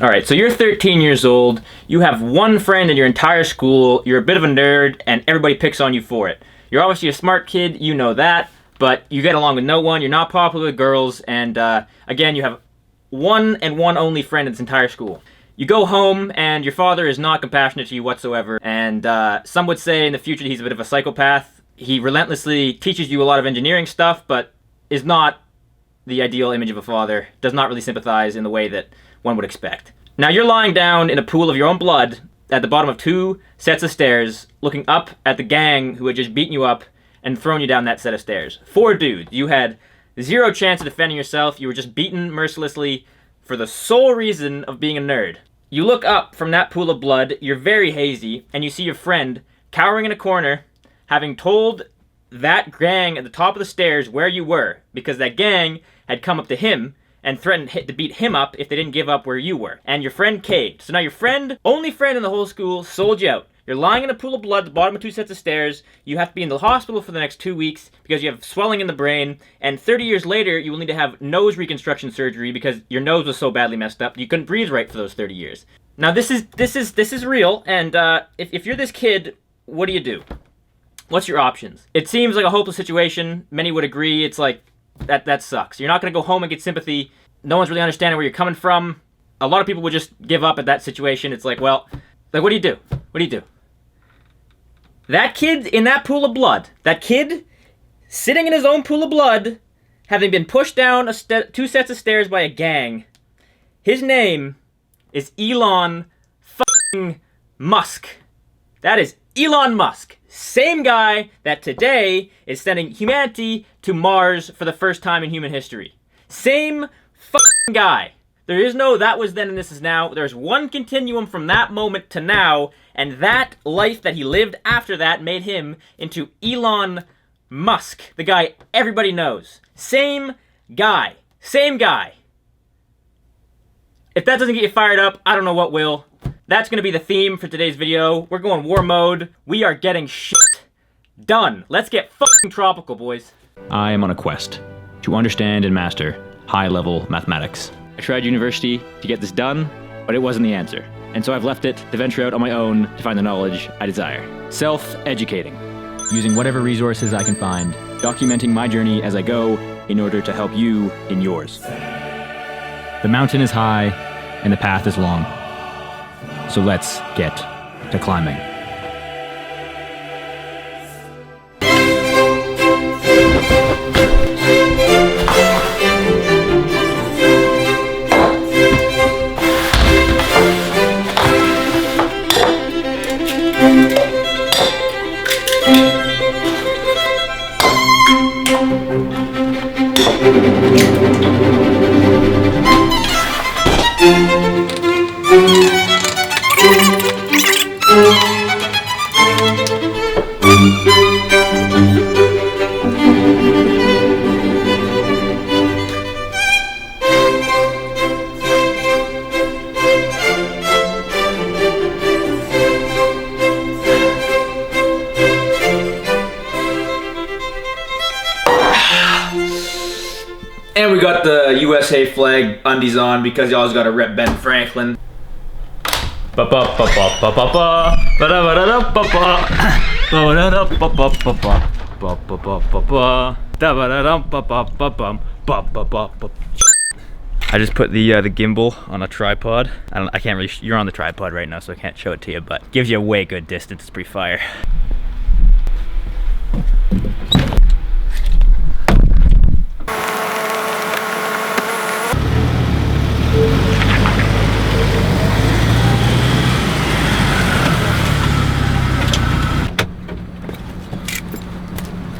Alright, so you're 13 years old, you have one friend in your entire school, you're a bit of a nerd, and everybody picks on you for it. You're obviously a smart kid, you know that, but you get along with no one, you're not popular with girls, and again, you have one and one only friend in this entire school. You go home, and your father is not compassionate to you whatsoever, and some would say in the future he's a bit of a psychopath. He relentlessly teaches you a lot of engineering stuff, but is not the ideal image of a father, does not really sympathize in the way that one would expect. Now you're lying down in a pool of your own blood at the bottom of 2 sets of stairs, looking up at the gang who had just beaten you up and thrown you down that set of stairs. 4 dudes. You had 0 chance of defending yourself. You were just beaten mercilessly for the sole reason of being a nerd. You look up from that pool of blood, you're very hazy, and you see your friend cowering in a corner, having told that gang at the top of the stairs where you were, because that gang had come up to him and threatened to beat him up if they didn't give up where you were. And your friend caved. So now your friend, only friend in the whole school, sold you out. You're lying in a pool of blood at the bottom of 2 sets of stairs. You have to be in the hospital for the next 2 weeks because you have swelling in the brain. And 30 years later, you will need to have nose reconstruction surgery because your nose was so badly messed up you couldn't breathe right for those 30 years. Now this is real, and if you're this kid, what do? What's your options? It seems like a hopeless situation. Many would agree. It's like, that sucks. You're not going to go home and get sympathy. No one's really understanding where you're coming from. A lot of people would just give up at that situation. It's like, well, like, what do you do? What do you do? That kid in that pool of blood, that kid sitting in his own pool of blood, having been pushed down 2 sets of stairs by a gang, his name is Elon fucking Musk. That is Elon Musk. Same guy that today is sending humanity to Mars for the first time in human history. Same fucking guy. There is no that was then and this is now. There's one continuum from that moment to now, and that life that he lived after that made him into Elon Musk, the guy everybody knows. Same guy. Same guy. If that doesn't get you fired up, I don't know what will. That's going to be the theme for today's video. We're going war mode. We are getting shit done. Let's get fucking tropical, boys. I am on a quest to understand and master high-level mathematics. I tried university to get this done, but it wasn't the answer. And so I've left it to venture out on my own to find the knowledge I desire. Self-educating. Using whatever resources I can find. Documenting my journey as I go in order to help you in yours. The mountain is high and the path is long. So let's get to climbing. And we got the USA flag undies on because y'all's gotta rep Ben Franklin. I just put the gimbal on a tripod. I can't really, you're on the tripod right now, so I can't show it to you, but gives you a way good distance. It's pretty fire.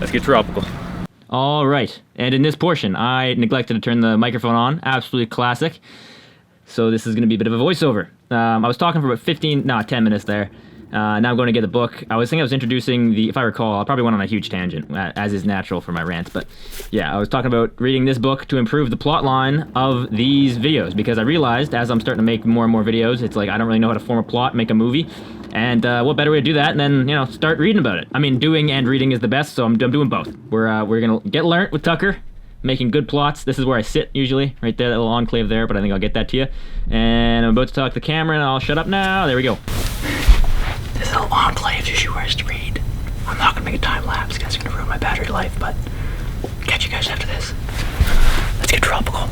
Let's get tropical. All right, and in this portion, I neglected to turn the microphone on. Absolutely classic. So this is gonna be a bit of a voiceover. I was talking for about 10 minutes there. Now I'm going to get the book. I was introducing the, if I recall, I probably went on a huge tangent, as is natural for my rants, but yeah, I was talking about reading this book to improve the plot line of these videos, because I realized as I'm starting to make more and more videos, it's like I don't really know how to form a plot, make a movie, and what better way to do that than, you know, start reading about it. I mean, doing and reading is the best, so I'm doing both. We're gonna get learnt with Tucker, making good plots. This is where I sit usually, right there, that little enclave there, but I think I'll get that to you. And I'm about to talk to the camera and I'll shut up now. There we go. This little enclave is usually where I to read. I'm not gonna make a time lapse because it's gonna ruin my battery life, but catch you guys after this. Let's get tropical.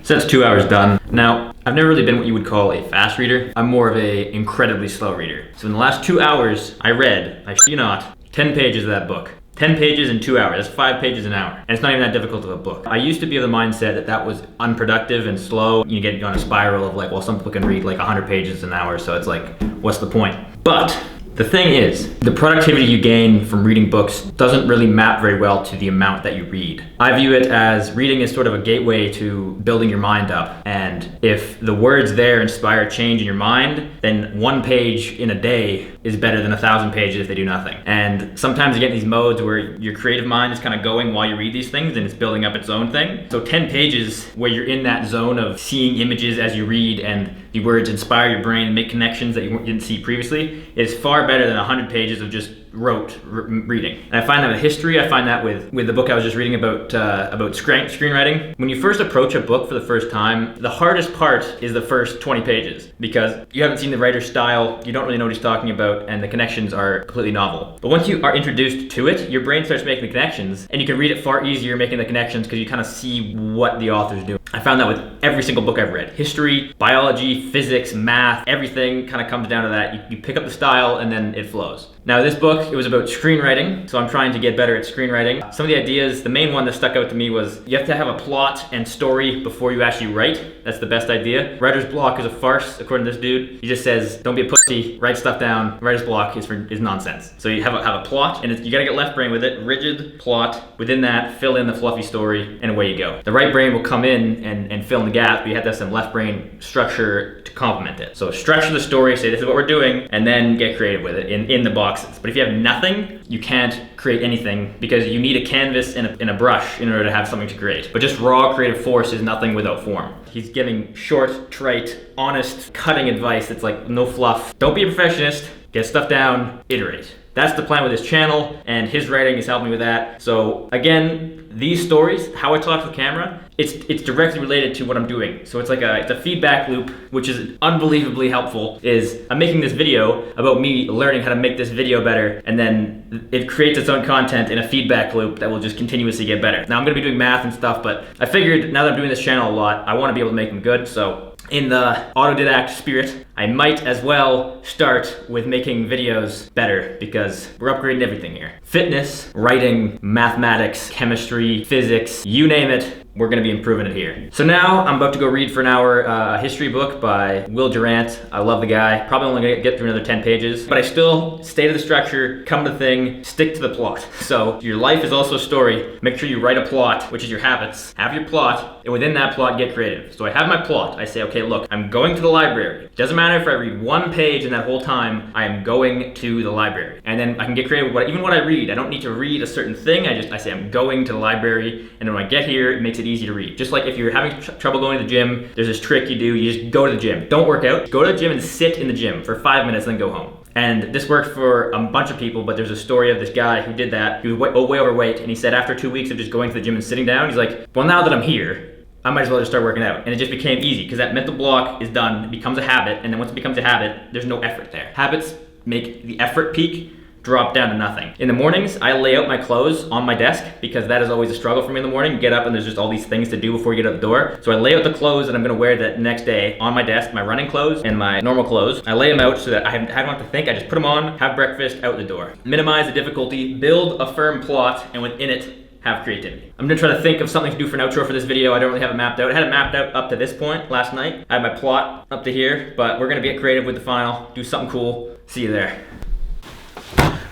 So that's 2 hours done. Now, I've never really been what you would call a fast reader. I'm more of a incredibly slow reader. So in the last 2 hours, I read, I shit you not, 10 pages of that book. 10 pages in 2 hours, that's 5 pages an hour. And it's not even that difficult of a book. I used to be of the mindset that that was unproductive and slow. You get on a spiral of like, well, some people can read like 100 pages an hour, so it's like, what's the point? But the thing is, the productivity you gain from reading books doesn't really map very well to the amount that you read. I view it as reading is sort of a gateway to building your mind up. And if the words there inspire change in your mind, then 1 page in a day is better than 1,000 pages if they do nothing. And sometimes you get in these modes where your creative mind is kind of going while you read these things and it's building up its own thing. So 10 pages where you're in that zone of seeing images as you read and the words inspire your brain and make connections that you didn't see previously is far better than 100 pages of just rote reading. And I find that with history, I find that with the book I was just reading about screenwriting. When you first approach a book for the first time, the hardest part is the first 20 pages because you haven't seen the writer's style, you don't really know what he's talking about, and the connections are completely novel. But once you are introduced to it, your brain starts making the connections, and you can read it far easier making the connections because you kind of see what the author's doing. I found that with every single book I've read. History, biology, physics, math, everything kind of comes down to that. You pick up the style and then it flows. Now this book, it was about screenwriting, so I'm trying to get better at screenwriting. Some of the ideas, the main one that stuck out to me was you have to have a plot and story before you actually write. That's the best idea. Writer's block is a farce, according to this dude. He just says, don't be a pussy, write stuff down. Writer's block is nonsense. So you have a plot, and you gotta get left brain with it, rigid plot. Within that, fill in the fluffy story, and away you go. The right brain will come in and fill in the gap, but you have to have some left brain structure to complement it. So structure the story, say this is what we're doing, and then get creative with it in the boxes. But if you have nothing, you can't create anything because you need a canvas and a brush in order to have something to create. But just raw creative force is nothing without form. He's giving short, trite, honest, cutting advice that's like no fluff. Don't be a perfectionist, get stuff down, iterate. That's the plan with this channel, and his writing has helped me with that. So again, these stories, how I talk to the camera, it's directly related to what I'm doing. So it's like it's a feedback loop, which is unbelievably helpful. Is I'm making this video about me learning how to make this video better, and then it creates its own content in a feedback loop that will just continuously get better. Now I'm gonna be doing math and stuff, but I figured now that I'm doing this channel a lot, I wanna be able to make them good. So in the autodidact spirit, I might as well start with making videos better because we're upgrading everything here. Fitness, writing, mathematics, chemistry, physics, you name it, we're gonna be improving it here. So now I'm about to go read for an hour a history book by Will Durant. I love the guy. Probably only gonna get through another 10 pages, but I still stay to the structure, come to the thing, stick to the plot. So your life is also a story. Make sure you write a plot, which is your habits. Have your plot, and within that plot, get creative. So I have my plot. I say, okay, look, I'm going to the library. It doesn't matter if I read 1 page in that whole time, I am going to the library. And then I can get creative with even what I read. I don't need to read a certain thing. I say I'm going to the library, and when I get here, it makes it easy to read. Just like if you're having trouble going to the gym, there's this trick you do. You just go to the gym. Don't work out. Go to the gym and sit in the gym for 5 minutes, then go home. And this worked for a bunch of people, but there's a story of this guy who did that. He was way overweight, and he said after 2 weeks of just going to the gym and sitting down, he's like, well, now that I'm here, I might as well just start working out. And it just became easy because that mental block is done. It becomes a habit, and then once it becomes a habit, there's no effort there. Habits make the effort peak drop down to nothing. In the mornings, I lay out my clothes on my desk because that is always a struggle for me in the morning. You get up and there's just all these things to do before you get out the door. So I lay out the clothes that I'm gonna wear that next day on my desk, my running clothes and my normal clothes. I lay them out so that I don't have to think. I just put them on, have breakfast, out the door. Minimize the difficulty, build a firm plot, and within it, have creativity. I'm gonna try to think of something to do for an outro for this video. I don't really have it mapped out. I had it mapped out up to this point last night. I had my plot up to here, but we're gonna get creative with the final, do something cool. See you there.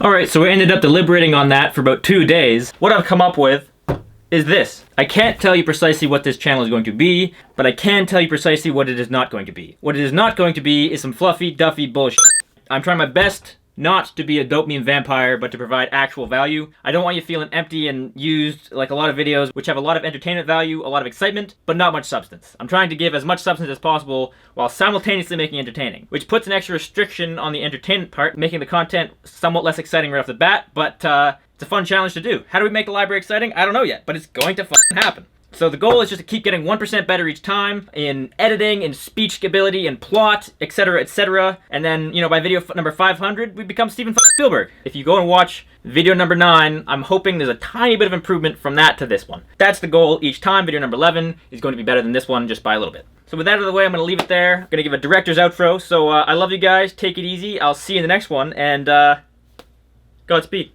Alright, so we ended up deliberating on that for about 2 days. What I've come up with is this. I can't tell you precisely what this channel is going to be, but I can tell you precisely what it is not going to be. What it is not going to be is some fluffy, duffy bullshit. I'm trying my best not to be a dopamine vampire, but to provide actual value. I don't want you feeling empty and used like a lot of videos which have a lot of entertainment value, a lot of excitement, but not much substance. I'm trying to give as much substance as possible while simultaneously making entertaining, which puts an extra restriction on the entertainment part, making the content somewhat less exciting right off the bat, but It's a fun challenge to do. How do we make the library exciting? I don't know yet, but it's going to happen. So the goal is just to keep getting 1% better each time in editing, in speech ability, in plot, etc., etc. And then, you know, by video number 500, we become Steven Spielberg. If you go and watch video number 9, I'm hoping there's a tiny bit of improvement from that to this one. That's the goal each time. Video number 11 is going to be better than this one just by a little bit. So with that out of the way, I'm going to leave it there. I'm going to give a director's outro. So I love you guys. Take it easy. I'll see you in the next one. And Godspeed.